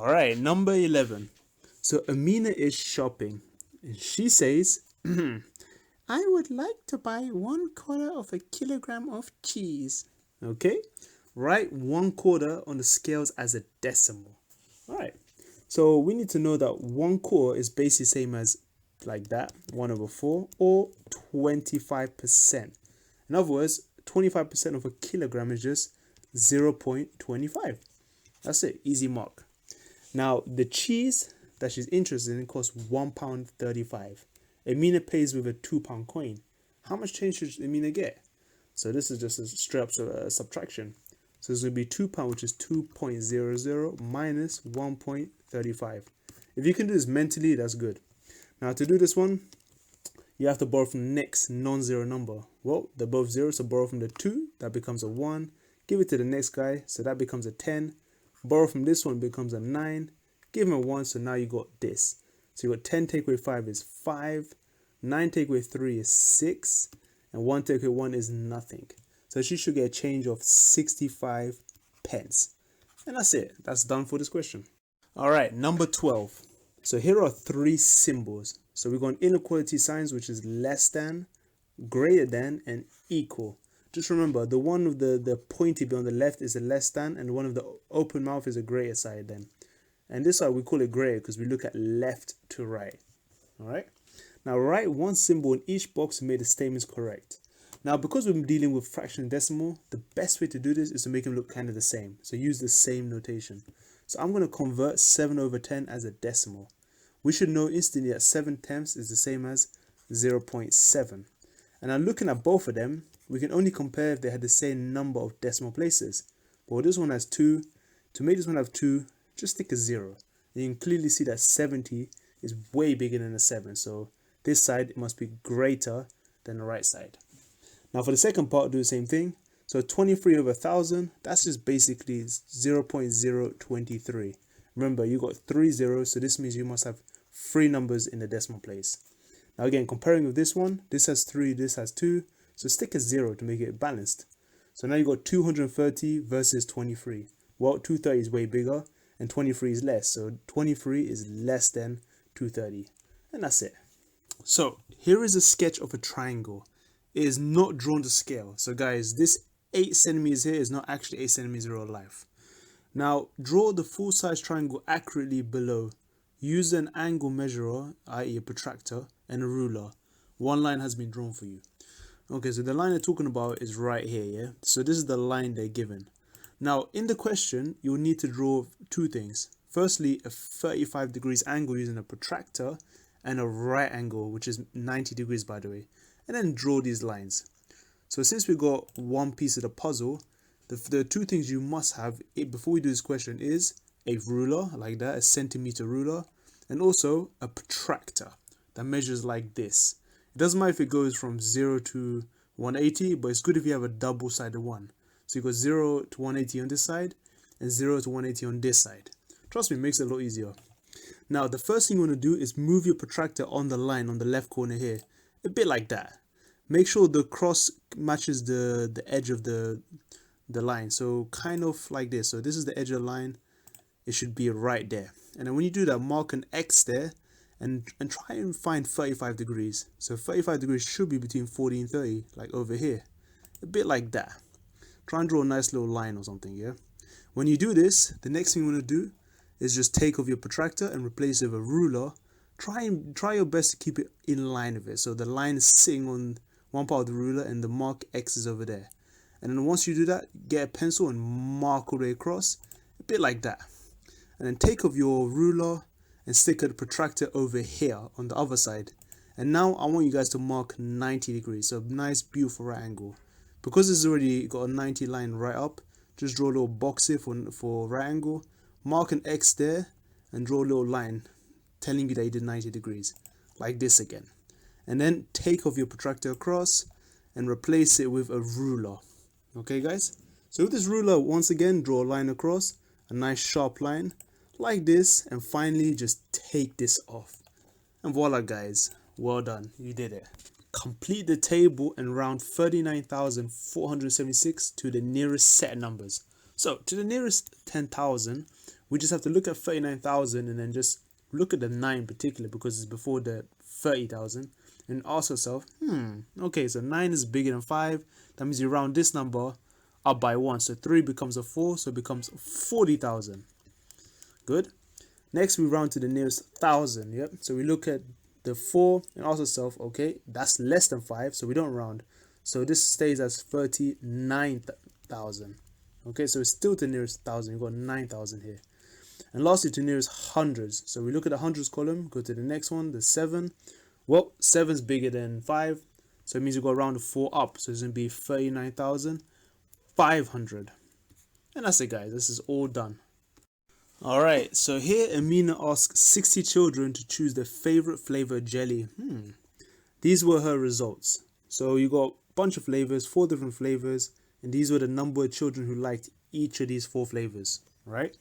All right, number 11. So Amina is shopping and she says, I would like to buy 1/4 of a kilogram of cheese. Okay, write 1/4 on the scales as a decimal. All right, so we need to know that 1/4 is basically same as like that, 1/4 or 25%. In other words, 25% of a kilogram is just 0.25. That's it, easy mark. Now, the cheese that she's interested in costs £1.35. Amina pays with a £2 coin. How much change should Amina get? So this is just a straight up subtraction. So it's going to be £2, which is 2.00 minus 1.35. If you can do this mentally, that's good. Now to do this one, you have to borrow from the next non-zero number. Well, they're both zero, so borrow from the 2, that becomes a 1. Give it to the next guy, so that becomes a 10. Borrow from this one, becomes a 9. Give him a 1, so now you got this. So you got 10 take away 5 is 5. 9 take away 3 is 6. And 1 take away 1 is nothing. So she should get a change of 65 pence. And that's it. That's done for this question. All right, number 12. So here are 3 symbols. So we've got inequality signs, which is less than, greater than, and equal. Just remember, the one with the pointy bit on the left is a less than, and the one with the open mouth is a greater side then. And this side we call it greater because we look at left to right. All right. Now write one symbol in each box to make the statements correct. Now because we're dealing with fraction and decimal, the best way to do this is to make them look kind of the same. So use the same notation. So I'm going to convert 7/10 as a decimal. We should know instantly that 7/10 is the same as 0.7. And now looking at both of them, we can only compare if they had the same number of decimal places. But this one has 2. To make this one have 2, just stick a 0. And you can clearly see that 70 is way bigger than a 7. So this side must be greater than the right side. Now for the second part, do the same thing. So 23/1000, that's just basically 0.023. Remember, you got 3 zeros, so this means you must have 3 numbers in the decimal place. Now again, comparing with this one, this has 3, this has 2, so stick a 0 to make it balanced. So now you got 230 versus 23. Well, 230 is way bigger, and 23 is less, so 23 is less than 230. And that's it. So here is a sketch of a triangle. It is not drawn to scale. So guys, this 8 centimeters here is not actually 8 centimeters in real life. Now draw the full size triangle accurately below. Use an angle measurer, i.e. a protractor, and a ruler. One line has been drawn for you. Okay, so the line they're talking about is right here, yeah? So this is the line they're given. Now in the question, you'll need to draw 2 things. Firstly, a 35 degrees angle using a protractor, and a right angle, which is 90 degrees by the way. And then draw these lines. So since we got one piece of the puzzle, the 2 things you must have before we do this question is a ruler like that, a centimeter ruler, and also a protractor that measures like this. It doesn't matter if it goes from 0 to 180, but it's good if you have a double-sided one. So you got 0 to 180 on this side and 0 to 180 on this side. Trust me, it makes it a lot easier. Now the first thing you want to do is move your protractor on the line on the left corner here, a bit like that. Make sure the cross matches the edge of the line, so kind of like this. So this is the edge of the line, it should be right there. And then when you do that, mark an X there and try and find 35 degrees. So 35 degrees should be between 40 and 30, like over here, a bit like that. Try and draw a nice little line or something, yeah? When you do this, the next thing you want to do is just take off your protractor and replace it with a ruler. Try your best to keep it in line with it, so the line is sitting on one part of the ruler and the mark X is over there. And then once you do that, get a pencil and mark all the way across, a bit like that. And then take off your ruler and stick the protractor over here on the other side. And now I want you guys to mark 90 degrees, so nice beautiful right angle. Because it's already got a 90 line right up, just draw a little box here for right angle, mark an X there and draw a little line telling you that you did 90 degrees, like this again. And then take off your protractor across and replace it with a ruler. Okay guys, so with this ruler, once again draw a line across, a nice sharp line like this, and finally just take this off. And voila guys, well done, you did it. Complete the table and round 39,476 to the nearest set of numbers. So to the nearest 10,000, we just have to look at 39,000 and then just look at the 9 in particular because it's before the 30,000 and ask yourself, okay, so 9 is bigger than 5. That means you round this number up by 1. So 3 becomes a 4, so it becomes 40,000. Good. Next, we round to the nearest 1,000. Yep. So we look at the 4 and ask ourselves, okay, that's less than 5, so we don't round. So this stays as 39,000. Okay, so it's still to the nearest 1,000. You've got 9,000 here. And lastly, to nearest hundreds. So we look at the hundreds column, go to the next one, the 7. Well, 7 is bigger than 5, so it means you've got to round the 4 up. So it's going to be 39,500. And that's it, guys. This is all done. Alright, so here Amina asks 60 children to choose their favorite flavor jelly. These were her results. So you got a bunch of flavors, 4 different flavors, and these were the number of children who liked each of these 4 flavors, right?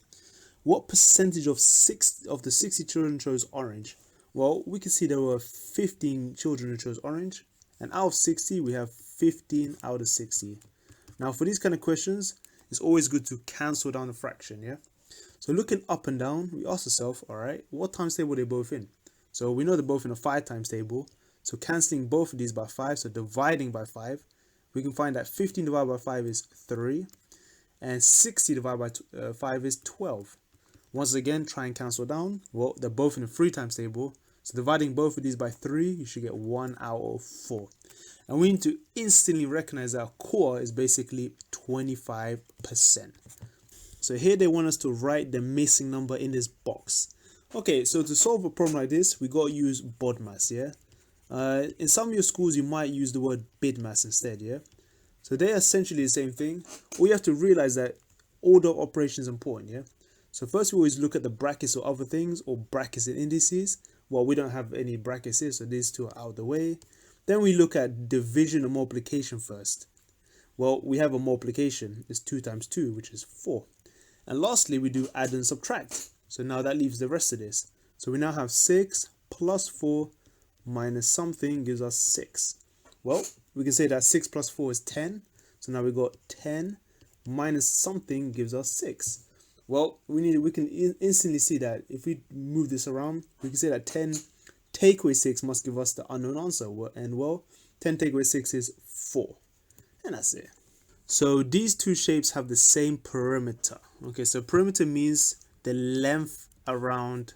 What percentage of the 60 children chose orange? Well, we can see there were 15 children who chose orange, and out of 60, we have 15 out of 60. Now, for these kind of questions, it's always good to cancel down the fraction, yeah? So looking up and down, we ask ourselves, all right, what times table are they both in? So we know they're both in a 5 times table. So cancelling both of these by 5, so dividing by 5, we can find that 15 divided by 5 is 3, and 60 divided by 5 is 12. Once again, try and cancel down. Well, they're both in a 3 times table. So dividing both of these by 3, you should get 1 out of 4. And we need to instantly recognize that a quarter is basically 25%. So here they want us to write the missing number in this box. Okay, so to solve a problem like this, we got to use BODMAS, yeah? In some of your schools, you might use the word BIDMAS instead, yeah? So they're essentially the same thing. All you have to realize that order of operation is important, yeah? So first we always look at the brackets or other things, or brackets and indices. Well, we don't have any brackets here, so these two are out of the way. Then we look at division and multiplication first. Well, we have a multiplication. It's 2 times 2, which is 4. And lastly, we do add and subtract. So now that leaves the rest of this. So we now have 6 plus 4 minus something gives us 6. Well, we can say that 6 plus 4 is 10. So now we got 10 minus something gives us 6. Well, we can instantly see that if we move this around, we can say that 10 take away 6 must give us the unknown answer. And well, 10 take away 6 is 4. And that's it. So these two shapes have the same perimeter. Okay, so perimeter means the length around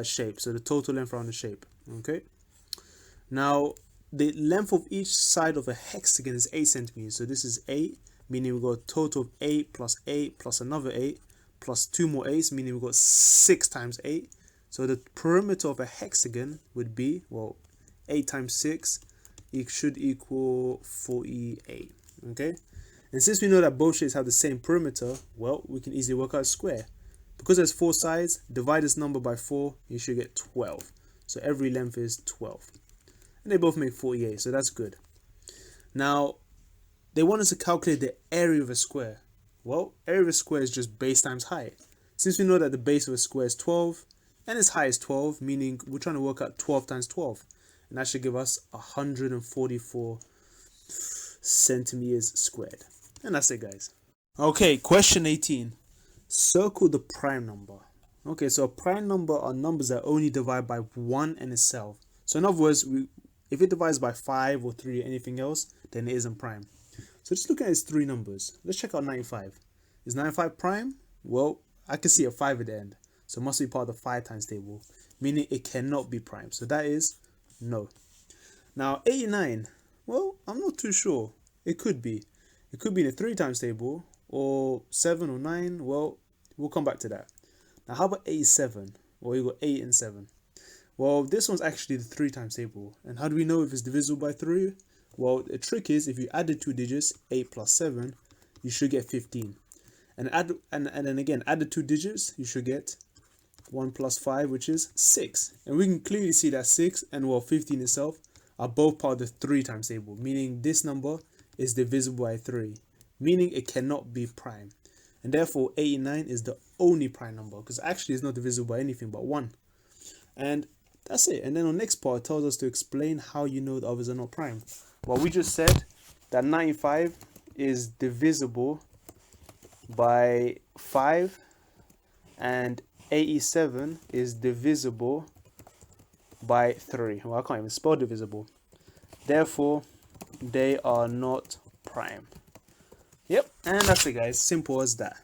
shape. So the total length around the shape. Okay. Now, the length of each side of a hexagon is 8 centimeters. So this is 8, meaning we've got a total of 8 plus another 8 plus 2 more 8s, meaning we've got 6 times 8. So the perimeter of a hexagon would be, well, 8 times 6, it should equal 48. Okay. And since we know that both shapes have the same perimeter, well, we can easily work out a square. Because there's 4 sides, divide this number by 4, you should get 12. So every length is 12. And they both make 48, so that's good. Now, they want us to calculate the area of a square. Well, area of a square is just base times height. Since we know that the base of a square is 12, and its height is 12, meaning we're trying to work out 12 times 12. And that should give us 144 centimeters squared. And that's it, guys. Okay, question 18. Circle the prime number. Okay, so a prime number are numbers that only divide by 1 and itself. So in other words, if it divides by 5 or 3 or anything else, then it isn't prime. So just look at its 3 numbers. Let's check out 95. Is 95 prime? Well, I can see a 5 at the end. So it must be part of the 5 times table, meaning it cannot be prime. So that is no. Now 89. Well, I'm not too sure. It could be. It could be in a 3 times table, or 7 or 9. Well, we'll come back to that. Now how about 87? Well, you got 8 and 7. Well, this one's actually the 3 times table. And how do we know if it's divisible by 3? Well, the trick is if you add the 2 digits, 8 plus 7, you should get 15. And then again, add the 2 digits, you should get 1 plus 5, which is 6. And we can clearly see that 6 and well 15 itself are both part of the 3 times table, meaning this number is divisible by 3, meaning it cannot be prime. And therefore 89 is the only prime number, because actually it's not divisible by anything but 1. And that's it. And then on the next part, it tells us to explain how you know the others are not prime. Well, we just said that 95 is divisible by 5 and 87 is divisible by 3. Well, I can't even spell divisible. Therefore, they are not prime. Yep, and that's it, guys. Simple as that.